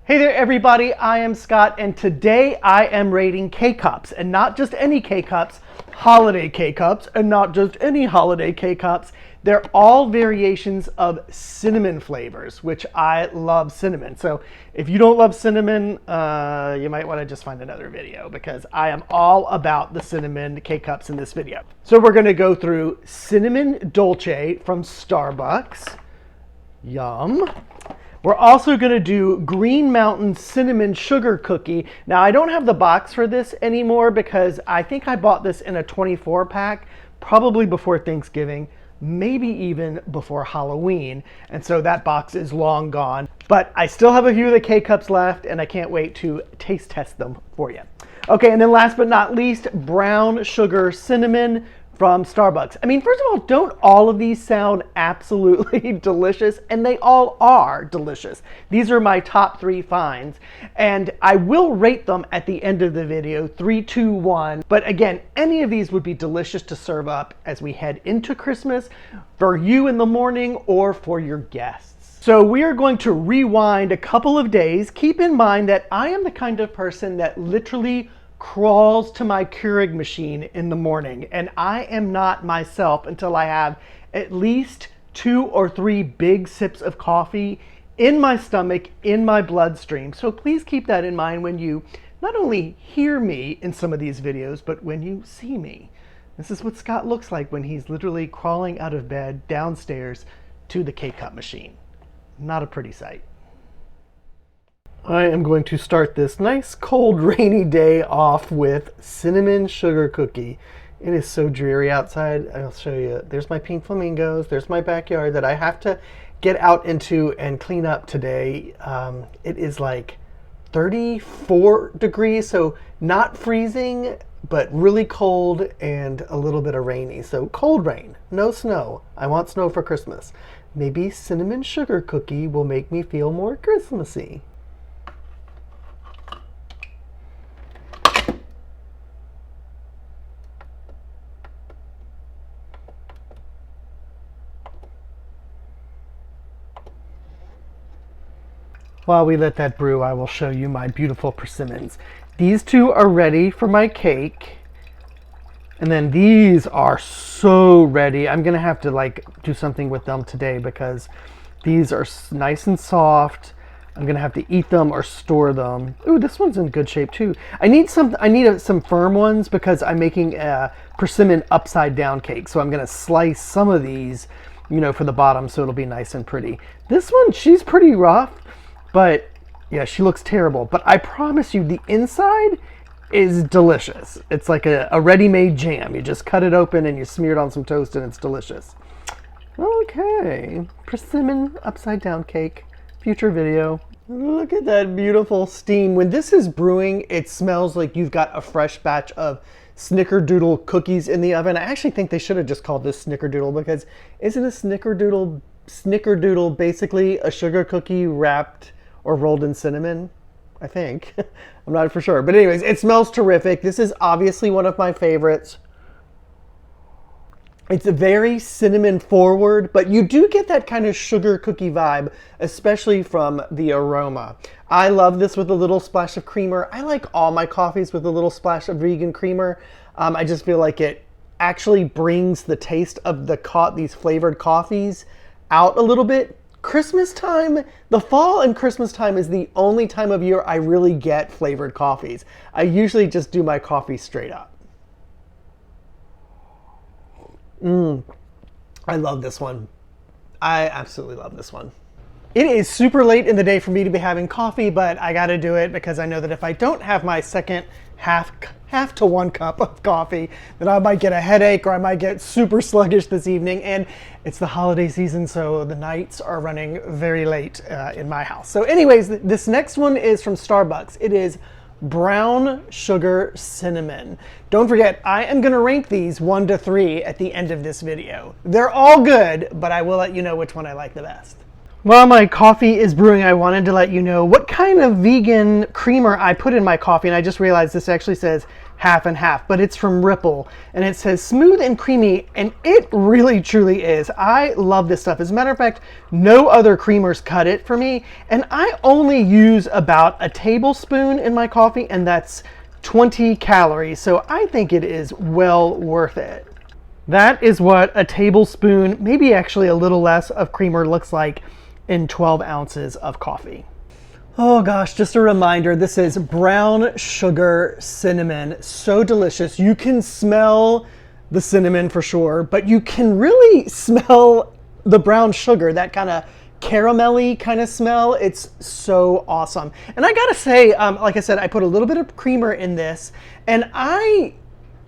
Hey there everybody, I am Scott and today I am rating K-Cups, and not just any K-Cups, holiday K-Cups, and not just any holiday K-Cups. They're all variations of cinnamon flavors, which I love cinnamon. So if you don't love cinnamon, you might want to just find another video because I am all about the cinnamon K-Cups in this video. So we're going to go through Cinnamon Dolce from Starbucks. Yum. We're also going to do Green Mountain Cinnamon Sugar Cookie. Now, I don't have the box for this anymore because I think I bought this in a 24 pack, probably before Thanksgiving, maybe even before Halloween. And so that box is long gone. But I still have a few of the K-Cups left and I can't wait to taste test them for you. Okay, and then last but not least, Brown Sugar Cinnamon from Starbucks. I mean, first of all, don't all of these sound absolutely delicious? And they all are delicious. These are my top 3 finds, and I will rate them at the end of the video, 3, 2, 1. But again, any of these would be delicious to serve up as we head into Christmas, for you in the morning or for your guests. So we are going to rewind a couple of days. Keep in mind that I am the kind of person that literally crawls to my Keurig machine in the morning, and I am not myself until I have at least 2 or 3 big sips of coffee in my stomach, in my bloodstream. So please keep that in mind when you not only hear me in some of these videos, but when you see me. This is what Scott looks like when he's literally crawling out of bed downstairs to the K-Cup machine. Not a pretty sight. I am going to start this nice cold rainy day off with cinnamon sugar cookie. It is so dreary outside. I'll show you. There's my pink flamingos. There's my backyard that I have to get out into and clean up today. It is like 34 degrees, so not freezing, but really cold and a little bit of rainy. So cold rain, no snow. I want snow for Christmas. Maybe cinnamon sugar cookie will make me feel more Christmassy. While we let that brew, I will show you my beautiful persimmons. These 2 are ready for my cake. And then these are so ready. I'm gonna have to do something with them today because these are nice and soft. I'm gonna have to eat them or store them. Ooh, this one's in good shape too. I need some firm ones because I'm making a persimmon upside down cake. So I'm gonna slice some of these, for the bottom so it'll be nice and pretty. This one, she's pretty rough. But yeah, she looks terrible. But I promise you, the inside is delicious. It's like a ready-made jam. You just cut it open and you smear it on some toast and it's delicious. Okay, persimmon upside down cake, future video. Look at that beautiful steam. When this is brewing, it smells like you've got a fresh batch of snickerdoodle cookies in the oven. I actually think they should have just called this snickerdoodle because isn't a snickerdoodle basically a sugar cookie wrapped or rolled in cinnamon? I think. I'm not for sure. But anyways, it smells terrific. This is obviously one of my favorites. It's a very cinnamon forward, but you do get that kind of sugar cookie vibe, especially from the aroma. I love this with a little splash of creamer. I like all my coffees with a little splash of vegan creamer. I just feel like it actually brings the taste of these flavored coffees out a little bit. Christmas time, the fall and Christmas time is the only time of year I really get flavored coffees. I usually just do my coffee straight up. I love this one. I absolutely love this one. It is super late in the day for me to be having coffee, but I gotta do it because I know that if I don't have my second half to 1 cup of coffee, then I might get a headache or I might get super sluggish this evening. And it's the holiday season, so the nights are running very late in my house. So anyways, this next one is from Starbucks. It is Brown Sugar Cinnamon. Don't forget, I am gonna rank these 1 to 3 at the end of this video. They're all good, but I will let you know which one I like the best. While my coffee is brewing, I wanted to let you know what kind of vegan creamer I put in my coffee, and I just realized this actually says half and half, but it's from Ripple, and it says smooth and creamy, and it really truly is. I love this stuff. As a matter of fact, no other creamers cut it for me, and I only use about a tablespoon in my coffee, and that's 20 calories, so I think it is well worth it. That is what a tablespoon, maybe actually a little less, of creamer looks like in 12 ounces of coffee. Oh gosh, just a reminder, this is brown sugar cinnamon. So delicious. You can smell the cinnamon for sure, but you can really smell the brown sugar, that kind of caramelly kind of smell. It's so awesome. And I gotta say, like I said, I put a little bit of creamer in this, and I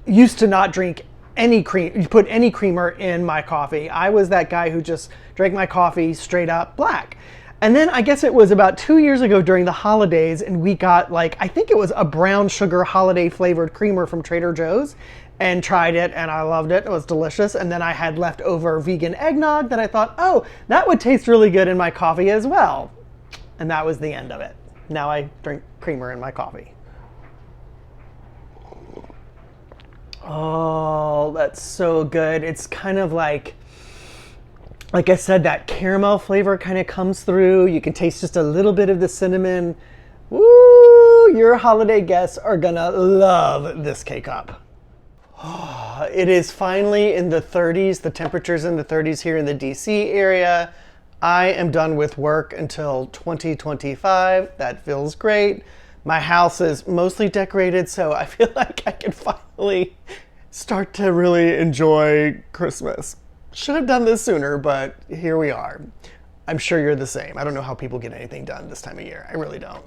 used to not drink any cream, put any creamer in my coffee. I was that guy who just drank my coffee straight up black. And then I guess it was about 2 years ago during the holidays, and we got I think it was a brown sugar holiday flavored creamer from Trader Joe's, and tried it, and I loved it. It was delicious. And then I had leftover vegan eggnog that I thought, oh, that would taste really good in my coffee as well. And that was the end of it. Now I drink creamer in my coffee. Oh, that's so good. It's kind of like I said, that caramel flavor kind of comes through. You can taste just a little bit of the cinnamon. Woo! Your holiday guests are gonna love this K-Cup. Oh, it is finally in the 30s. The temperature's in the 30s here in the DC area. I am done with work until 2025. That feels great. My house is mostly decorated, so I feel like I can finally start to really enjoy Christmas. Should have done this sooner, but here we are. I'm sure you're the same. I don't know how people get anything done this time of year. I really don't.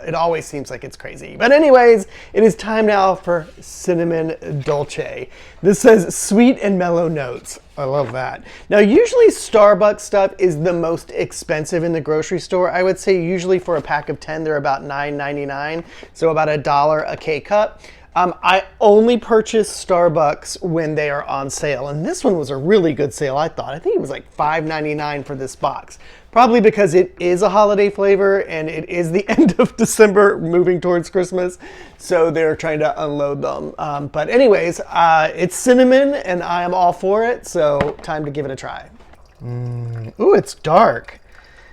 It always seems like it's crazy. But anyways, it is time now for Cinnamon Dolce. This says sweet and mellow notes. I love that. Now, usually Starbucks stuff is the most expensive in the grocery store. I would say usually for a pack of 10, they're about $9.99, so about $1 a K-Cup. I only purchase Starbucks when they are on sale, and this one was a really good sale, I thought. I think it was like $5.99 for this box. Probably because it is a holiday flavor and it is the end of December, moving towards Christmas, so they're trying to unload them. But anyways, it's cinnamon and I am all for it, so time to give it a try. Ooh, it's dark.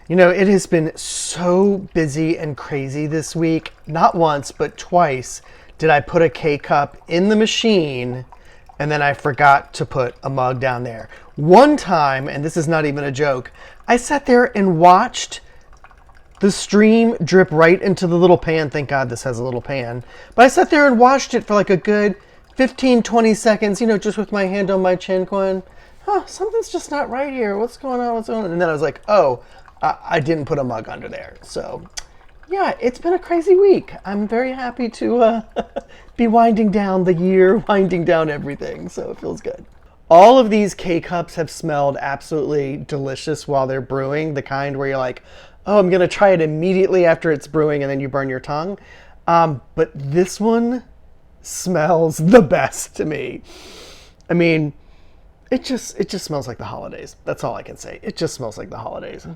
You know, it has been so busy and crazy this week. Not once, but twice did I put a K-Cup in the machine and then I forgot to put a mug down there. One time, and this is not even a joke, I sat there and watched the stream drip right into the little pan. Thank God this has a little pan. But I sat there and watched it for like a good 15, 20 seconds, you know, just with my hand on my chin going, something's just not right here. What's going on? What's going on? And then I was like, oh, I didn't put a mug under there. So yeah, it's been a crazy week. I'm very happy to be winding down the year, winding down everything, so it feels good. All of these K-Cups have smelled absolutely delicious while they're brewing, the kind where you're like, oh, I'm gonna try it immediately after it's brewing and then you burn your tongue. But this one smells the best to me. I mean, it just smells like the holidays. That's all I can say. It just smells like the holidays.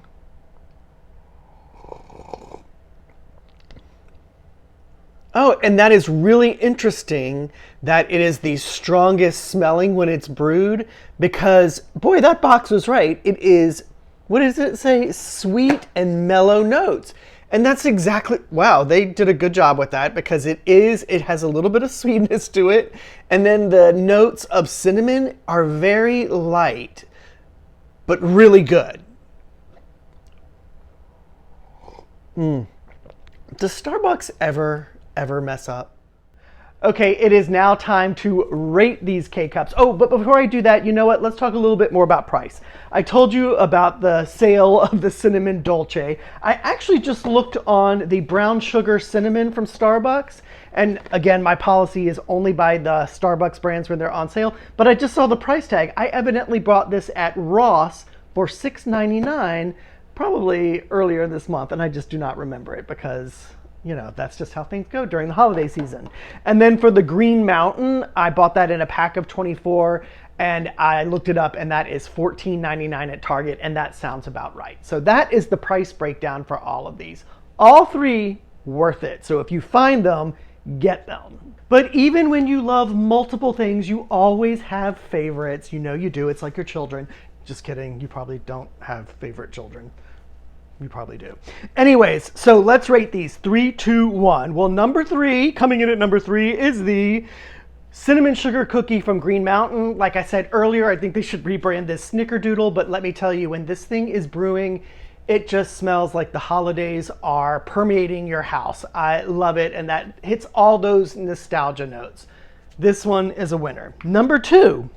Oh, and that is really interesting that it is the strongest smelling when it's brewed, because, boy, that box was right. It is, what does it say? Sweet and mellow notes. And that's exactly, wow, they did a good job with that, because it has a little bit of sweetness to it. And then the notes of cinnamon are very light, but really good. Does Starbucks ever mess up? Okay, it is now time to rate these K-Cups. Oh, but before I do that, you know what? Let's talk a little bit more about price. I told you about the sale of the Cinnamon Dolce. I actually just looked on the brown sugar cinnamon from Starbucks. And again, my policy is only buy the Starbucks brands when they're on sale. But I just saw the price tag. I evidently bought this at Ross for $6.99 probably earlier this month. And I just do not remember it because, you know, that's just how things go during the holiday season. And then for the Green Mountain, I bought that in a pack of 24, and I looked it up, and that is $14.99 at Target, and that sounds about right. So that is the price breakdown for all of these. All three worth it. So if you find them, get them. But even when you love multiple things, you always have favorites. You know you do. It's like your children. Just kidding. You probably don't have favorite children. You probably do. Anyways, so let's rate these. 3, 2, 1. Well, number 3, coming in at number 3 is the cinnamon sugar cookie from Green Mountain. Like I said earlier, I think they should rebrand this Snickerdoodle, but let me tell you, when this thing is brewing, it just smells like the holidays are permeating your house. I love it, and that hits all those nostalgia notes. This one is a winner. Number 2,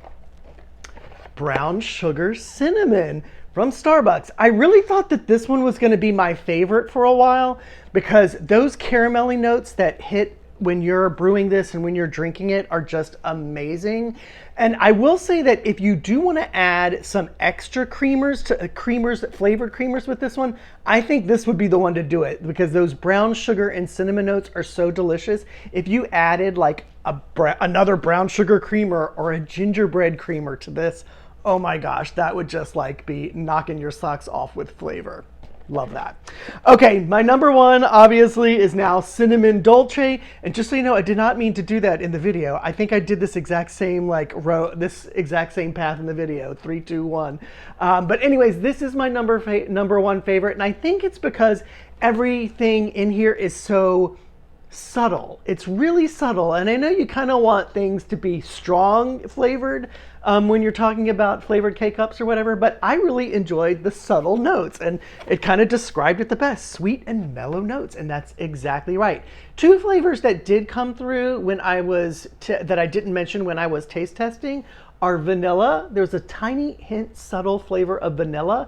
brown sugar cinnamon from Starbucks. I really thought that this one was going to be my favorite for a while because those caramelly notes that hit when you're brewing this and when you're drinking it are just amazing. And I will say that if you do want to add some extra creamers to flavored creamers with this one, I think this would be the one to do it because those brown sugar and cinnamon notes are so delicious. If you added like another brown sugar creamer or a gingerbread creamer to this, oh my gosh, that would just like be knocking your socks off with flavor. Love that. Okay, my number 1 obviously is now cinnamon dolce. And just so you know, I did not mean to do that in the video. I think I did this exact same this exact same path in the video, 3, 2, 1. But anyways, this is my number 1 favorite. And I think it's because everything in here is so subtle. It's really subtle, and I know you kind of want things to be strong flavored when you're talking about flavored K-Cups or whatever, but I really enjoyed the subtle notes, and it kind of described it the best. Sweet and mellow notes, and that's exactly right. 2 flavors that did come through when I was that I didn't mention when I was taste testing are vanilla. There's a tiny hint subtle flavor of vanilla,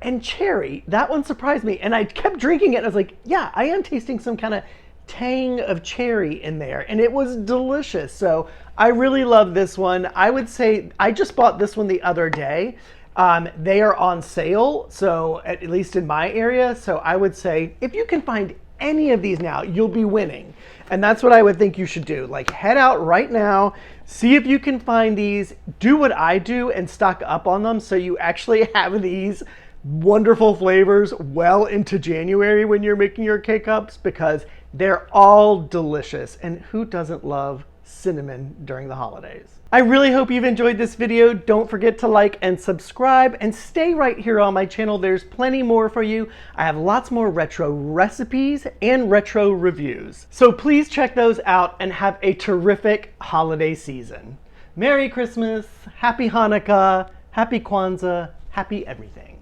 and cherry. That one surprised me, and I kept drinking it and I was like, yeah, I am tasting some kind of tang of cherry in there, and it was delicious. So I really love this one. I would say I just bought this one the other day. They are on sale, so at least in my area. So I would say if you can find any of these now, you'll be winning. And that's what I would think you should do. Like, head out right now, see if you can find these, do what I do and stock up on them so you actually have these wonderful flavors well into January when you're making your K-Cups, because they're all delicious. And who doesn't love cinnamon during the holidays? I really hope you've enjoyed this video. Don't forget to like and subscribe, and stay right here on my channel. There's plenty more for you. I have lots more retro recipes and retro reviews. So please check those out and have a terrific holiday season. Merry Christmas, Happy Hanukkah, Happy Kwanzaa, Happy everything.